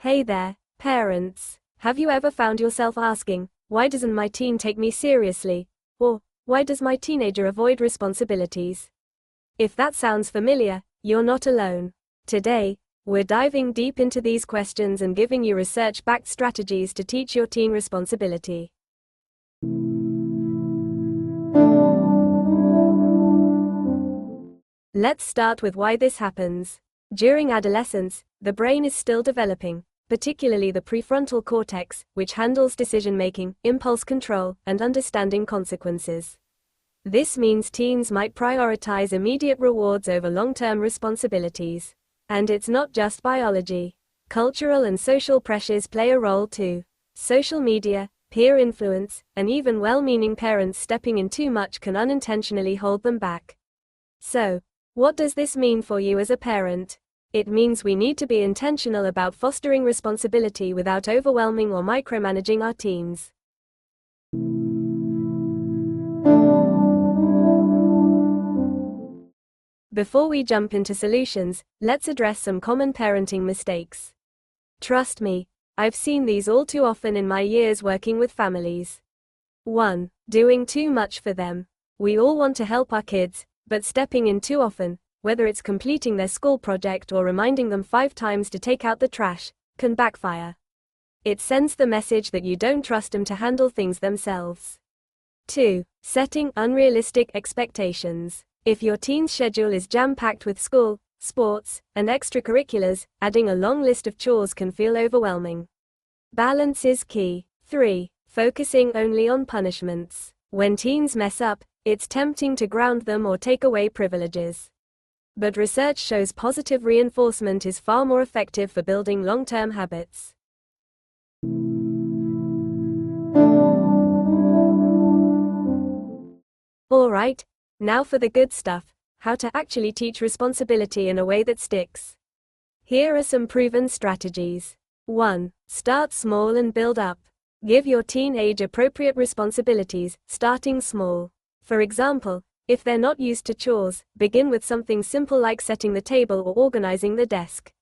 Hey there, parents. Have you ever found yourself asking, why doesn't my teen take me seriously? Or, why does my teenager avoid responsibilities? If that sounds familiar, you're not alone. Today, we're diving deep into these questions and giving you research-backed strategies to teach your teen responsibility. Let's start with why this happens. During adolescence, the brain is still developing, particularly the prefrontal cortex, which handles decision-making, impulse control, and understanding consequences. This means teens might prioritize immediate rewards over long-term responsibilities. And it's not just biology. Cultural and social pressures play a role too. Social media, peer influence, and even well-meaning parents stepping in too much can unintentionally hold them back. So, what does this mean for you as a parent? It means we need to be intentional about fostering responsibility without overwhelming or micromanaging our teens. Before we jump into solutions, let's address some common parenting mistakes. Trust me, I've seen these all too often in my years working with families. 1. Doing too much for them. We all want to help our kids, but stepping in too often, whether it's completing their school project or reminding them 5 times to take out the trash, can backfire. It sends the message that you don't trust them to handle things themselves. 2. Setting unrealistic expectations. If your teen's schedule is jam-packed with school, sports, and extracurriculars, adding a long list of chores can feel overwhelming. Balance is key. 3. Focusing only on punishments. When teens mess up, it's tempting to ground them or take away privileges. But research shows positive reinforcement is far more effective for building long-term habits. Alright, now for the good stuff, how to actually teach responsibility in a way that sticks. Here are some proven strategies. 1. Start small and build up. Give your teen age-appropriate responsibilities, starting small. For example, if they're not used to chores, begin with something simple like setting the table or organizing the desk.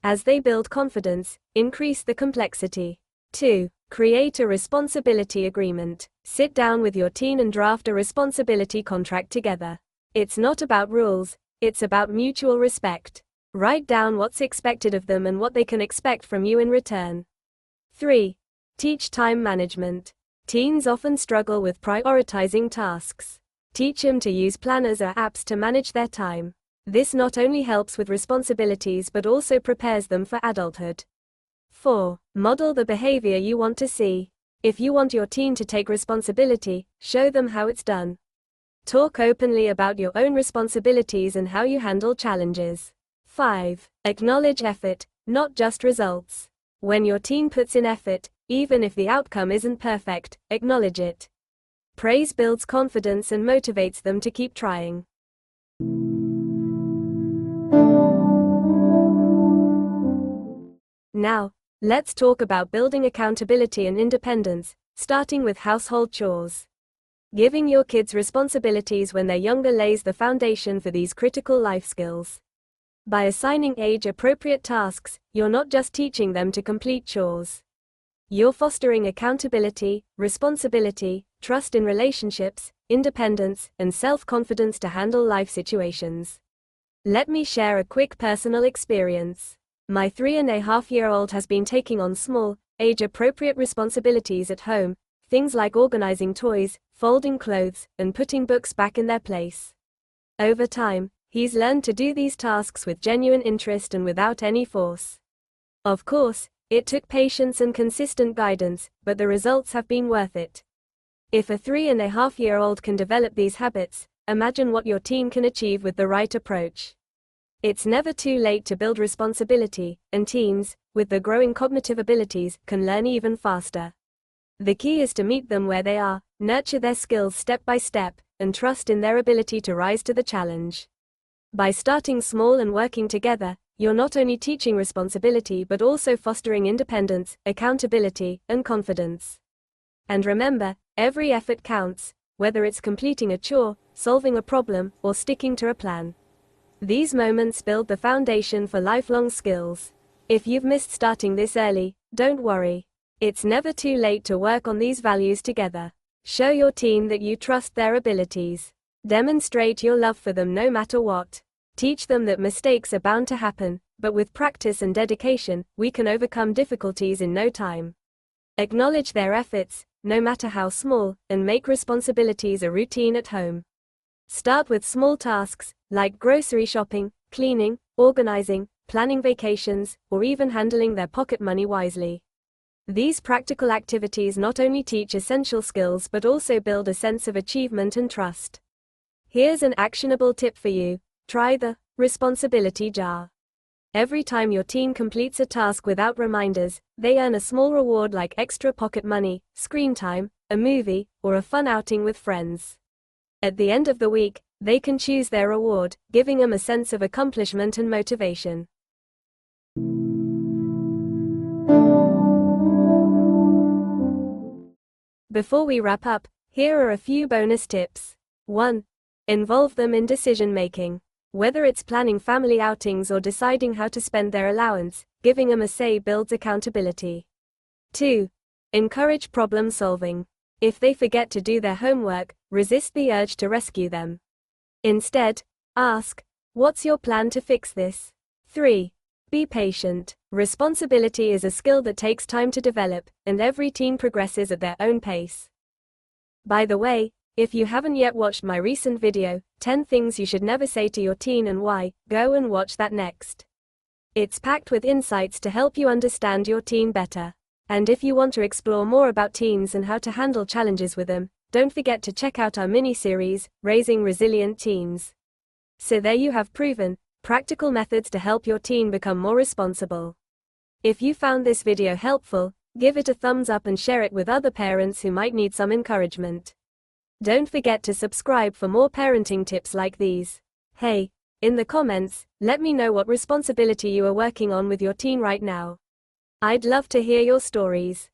As they build confidence, increase the complexity. 2. Create a responsibility agreement. Sit down with your teen and draft a responsibility contract together. It's not about rules, it's about mutual respect. Write down what's expected of them and what they can expect from you in return. 3. Teach time management. Teens often struggle with prioritizing tasks. Teach them to use planners or apps to manage their time. This not only helps with responsibilities but also prepares them for adulthood. 4. Model the behavior you want to see. If you want your teen to take responsibility, show them how it's done. Talk openly about your own responsibilities and how you handle challenges. 5. Acknowledge effort, not just results. When your teen puts in effort, even if the outcome isn't perfect, acknowledge it. Praise builds confidence and motivates them to keep trying. Now, let's talk about building accountability and independence, starting with household chores. Giving your kids responsibilities when they're younger lays the foundation for these critical life skills. By assigning age-appropriate tasks, you're not just teaching them to complete chores. You're fostering accountability, responsibility, trust in relationships, independence, and self-confidence to handle life situations. Let me share a quick personal experience. My 3.5-year-old has been taking on small, age-appropriate responsibilities at home, things like organizing toys, folding clothes, and putting books back in their place. Over time, he's learned to do these tasks with genuine interest and without any force. Of course, it took patience and consistent guidance, but the results have been worth it. If a 3.5-year-old can develop these habits, imagine what your teen can achieve with the right approach. It's never too late to build responsibility, and teens, with the growing cognitive abilities, can learn even faster. The key is to meet them where they are, nurture their skills step by step, and trust in their ability to rise to the challenge. By starting small and working together, you're not only teaching responsibility but also fostering independence, accountability, and confidence. And remember, every effort counts, whether it's completing a chore, solving a problem, or sticking to a plan. These moments build the foundation for lifelong skills. If you've missed starting this early, don't worry. It's never too late to work on these values together. Show your teen that you trust their abilities. Demonstrate your love for them no matter what. Teach them that mistakes are bound to happen, but with practice and dedication, we can overcome difficulties in no time. Acknowledge their efforts, no matter how small, and make responsibilities a routine at home. Start with small tasks, like grocery shopping, cleaning, organizing, planning vacations, or even handling their pocket money wisely. These practical activities not only teach essential skills but also build a sense of achievement and trust. Here's an actionable tip for you. Try the responsibility jar. Every time your teen completes a task without reminders, they earn a small reward like extra pocket money, screen time, a movie, or a fun outing with friends. At the end of the week, they can choose their reward, giving them a sense of accomplishment and motivation. Before we wrap up, here are a few bonus tips. 1. Involve them in decision-making. Whether it's planning family outings or deciding how to spend their allowance, giving them a say builds accountability. 2. Encourage problem solving. If they forget to do their homework, resist the urge to rescue them. Instead, ask, "What's your plan to fix this?" 3. Be patient. Responsibility is a skill that takes time to develop, and every teen progresses at their own pace. By the way, if you haven't yet watched my recent video, 10 Things You Should Never Say to Your Teen and Why, go and watch that next. It's packed with insights to help you understand your teen better. And if you want to explore more about teens and how to handle challenges with them, don't forget to check out our mini-series, Raising Resilient Teens. So there you have proven, practical methods to help your teen become more responsible. If you found this video helpful, give it a thumbs up and share it with other parents who might need some encouragement. Don't forget to subscribe for more parenting tips like these. Hey, in the comments, let me know what responsibility you are working on with your teen right now. I'd love to hear your stories.